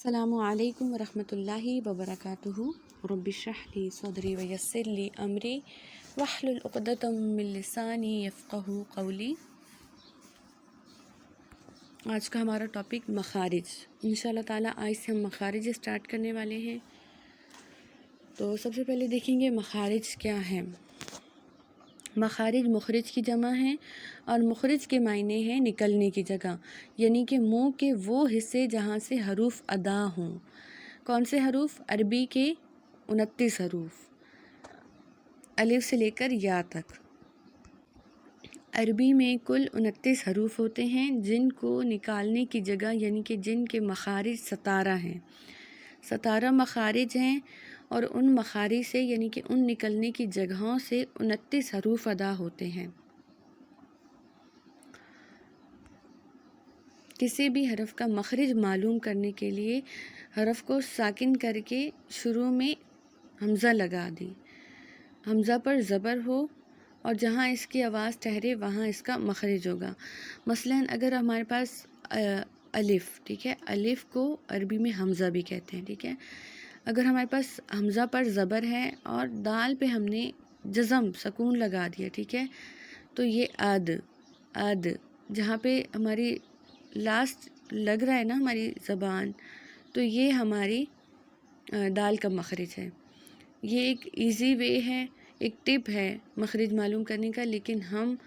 अस्सलामु अलैकुम वरहमतुल्लाहि वबरकातुहू। रब्बि इश्रह ली सदरी वयस्सिर ली अमरी वहलुल उक़दतम मिन लिसानी यफ़क़हू क़ौली। आज का हमारा टॉपिक मखारिज। इंशाअल्लाह ताला आज से हम मखारिज स्टार्ट करने वाले हैं। तो सबसे पहले देखेंगे मखारिज क्या है। मखारिज मुखरिज की जमा है और मुखरिज के मायने हैं निकलने की जगह, यानी कि मुंह के वो हिस्से जहाँ से हरूफ अदा हों। कौन से हरूफ? अरबी के 29 हरूफ, अलिफ से लेकर या तक। अरबी में कुल 29 हरूफ होते हैं जिनको निकालने की जगह यानी कि जिनके मखारिज 17 हैं। 17 मखारिज हैं और उन मखारिज से यानी कि उन निकलने की जगहों से 29 हरूफ अदा होते हैं। किसी भी हरफ का मखरिज मालूम करने के लिए हरफ को साकिन करके शुरू में हमज़ा लगा दी, हमज़ा पर ज़बर हो और जहाँ इसकी आवाज़ ठहरे वहाँ इसका मखरिज होगा। मसलन अगर हमारे पास अलिफ़, ठीक है, अलिफ़ को अरबी में हमज़ा भी कहते हैं, ठीक है। अगर हमारे पास हमज़ा पर ज़बर है और दाल पे हमने जज़म सकून लगा दिया, ठीक है, तो ये अद जहाँ पे हमारी लास्ट लग रहा है ना हमारी ज़बान, तो ये हमारी दाल का मखरिज है। ये एक इजी वे है, एक टिप है मखरिज मालूम करने का, लेकिन हम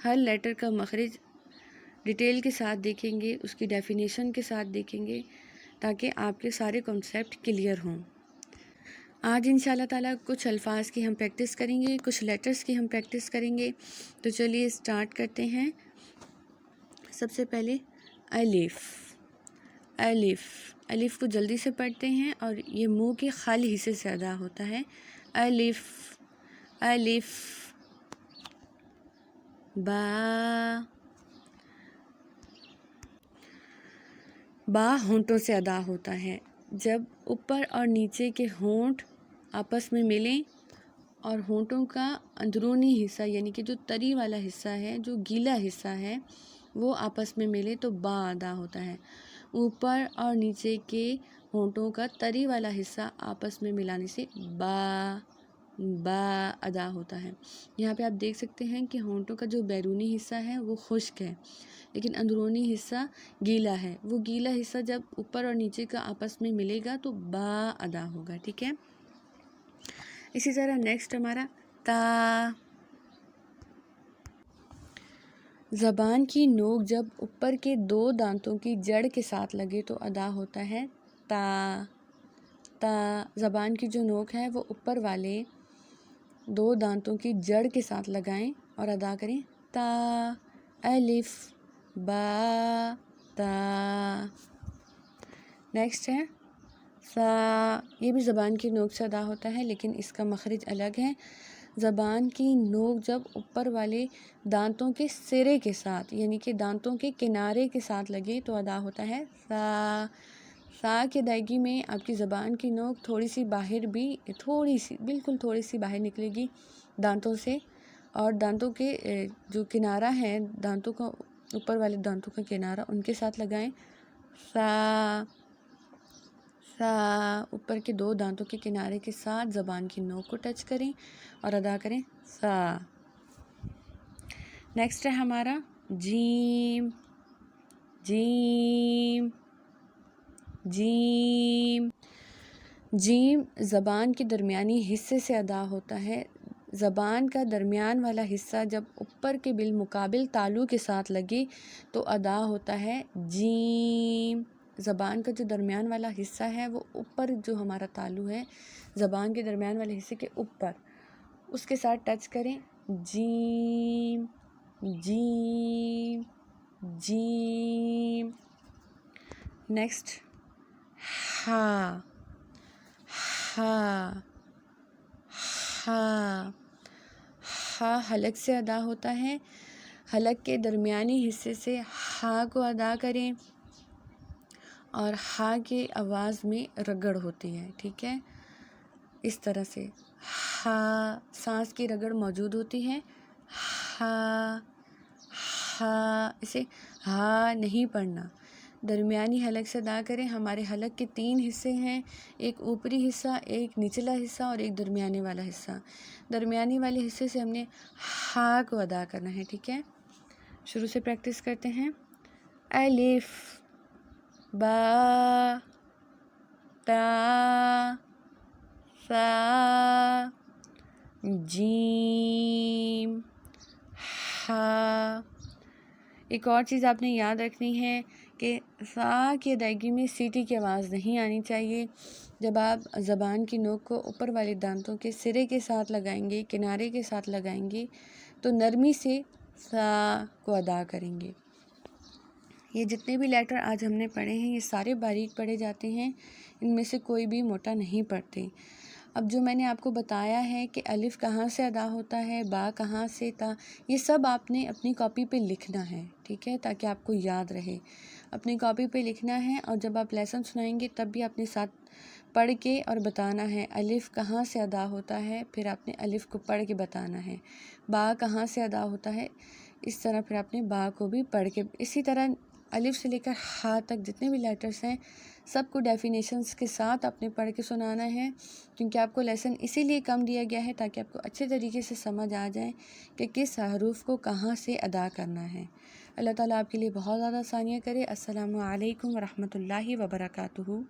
हर लेटर का मखरिज डिटेल के साथ देखेंगे, उसकी डेफिनेशन के साथ देखेंगे ताकि आपके सारे कॉन्सेप्ट क्लियर हों। आज इंशाल्लाह ताला कुछ अल्फाज की हम प्रैक्टिस करेंगे, कुछ लेटर्स की हम प्रैक्टिस करेंगे। तो चलिए स्टार्ट करते हैं। सबसे पहले अलिफ। अलिफ को जल्दी से पढ़ते हैं और ये मुंह के खाली हिस्से से अदा होता है। अलिफ अलिफ। बा होंठों से अदा होता है। जब ऊपर और नीचे के होंठ आपस में मिलें और होंठों का अंदरूनी हिस्सा यानी कि जो तरी वाला हिस्सा है, जो गीला हिस्सा है, वो आपस में मिले तो बा अदा होता है। ऊपर और नीचे के होंठों का तरी वाला हिस्सा आपस में मिलाने से बा अदा होता है। यहाँ पे आप देख सकते हैं कि होंठों का जो बैरूनी हिस्सा है वो खुश्क है, लेकिन अंदरूनी हिस्सा गीला है। वो गीला हिस्सा जब ऊपर और नीचे का आपस में मिलेगा तो बा अदा होगा, ठीक है। इसी तरह नेक्स्ट हमारा ता। ज़बान की नोक जब ऊपर के 2 दांतों की जड़ के साथ लगे तो अदा होता है ता। ज़बान की जो नोक है वो ऊपर वाले 2 दांतों की जड़ के साथ लगाएं और अदा करें ता। अलिफ बा ता। नेक्स्ट है सा। ये भी ज़बान की नोक से अदा होता है लेकिन इसका मखरिज अलग है। ज़बान की नोक जब ऊपर वाले दांतों के सिरे के साथ यानी कि दांतों के किनारे के साथ लगे तो अदा होता है सा की अदायगी में आपकी ज़बान की नोक थोड़ी सी बाहर भी, बिल्कुल थोड़ी सी बाहर निकलेगी दांतों से, और दांतों के जो किनारा है, दांतों का ऊपर वाले दांतों का किनारा, उनके साथ लगाएं सा। ऊपर के 2 दांतों के किनारे के साथ ज़बान की नोक को टच करें और अदा करें सा। नेक्स्ट है हमारा जीम। जीम ज़बान के दरमियानी हिस्से से अदा होता है। ज़बान का दरमियान वाला हिस्सा जब ऊपर के बिलमुकाबिल तालू के साथ लगे तो अदा होता है जीम। ज़बान का जो दरमियान वाला हिस्सा है वो ऊपर, जो हमारा तालू है ज़बान के दरमियान वाले हिस्से के ऊपर, उसके साथ टच करें जीम। नेक्स्ट हा। हलक से अदा होता है। हलक के दरमियानी हिस्से से हा को अदा करें और हा के आवाज़ में रगड़ होती है, ठीक है, इस तरह से हा, सांस की रगड़ मौजूद होती है। हा, इसे हा नहीं पढ़ना, दरमियानी हलक से अदा करें। हमारे हलक के 3 हिस्से हैं, एक ऊपरी हिस्सा, एक निचला हिस्सा और एक दरमियाने वाला हिस्सा। दरमियानी वाले हिस्से से हमने हा को अदा करना है, ठीक है। शुरू से प्रैक्टिस करते हैं। अलिफ, बा, ता, सा, जीम, हा। एक और चीज़ आपने याद रखनी है कि सा की अदायगी में सीटी की आवाज़ नहीं आनी चाहिए। जब आप ज़बान की नोक को ऊपर वाले दांतों के सिरे के साथ लगाएंगे, किनारे के साथ लगाएंगे, तो नरमी से सा को अदा करेंगे। ये जितने भी लेटर आज हमने पढ़े हैं ये सारे बारीक पढ़े जाते हैं, इनमें से कोई भी मोटा नहीं पढ़ते। अब जो मैंने आपको बताया है कि अलिफ कहाँ से अदा होता है, बा कहाँ से, ता, ये सब आपने अपनी कॉपी पे लिखना है, ठीक है, ताकि आपको याद रहे। अपनी कॉपी पे लिखना है और जब आप लेसन सुनाएंगे तब भी अपने साथ पढ़ के और बताना है अलिफ कहाँ से अदा होता है, फिर आपने अलिफ को पढ़ के बताना है। बा कहाँ से अदा होता है, इस तरह फिर आपने बा को भी पढ़ के, इसी तरह अलिफ से लेकर हा तक जितने भी लेटर्स हैं सबको डेफिनेशंस के साथ आपने पढ़ के सुनाना है, क्योंकि आपको लेसन इसीलिए कम दिया गया है ताकि आपको अच्छे तरीके से समझ आ जाए कि किस हरूफ को कहाँ से अदा करना है। अल्लाह ताला आपके लिए बहुत ज़्यादा आसानियाँ करे। अस्सलामु अलैकुम वरहमतुल्लाहि वबरकातुहू।